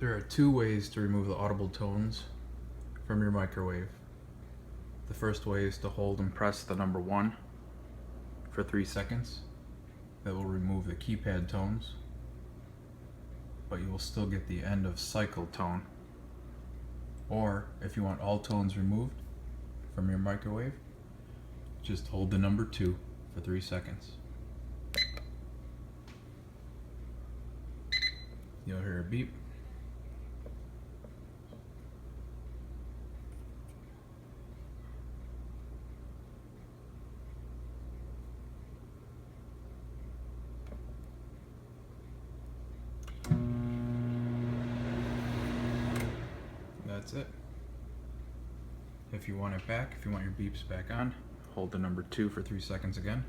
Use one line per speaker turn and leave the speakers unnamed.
There are two ways to remove the audible tones from your microwave. The first way is to hold and press the number 1 for 3 seconds. That will remove the keypad tones, but you will still get the end of cycle tone. Or if you want all tones removed from your microwave, just hold the number 2 for 3 seconds. You'll hear a beep. That's it. If you want it back, if you want your beeps back on, hold the number 2 for 3 seconds again.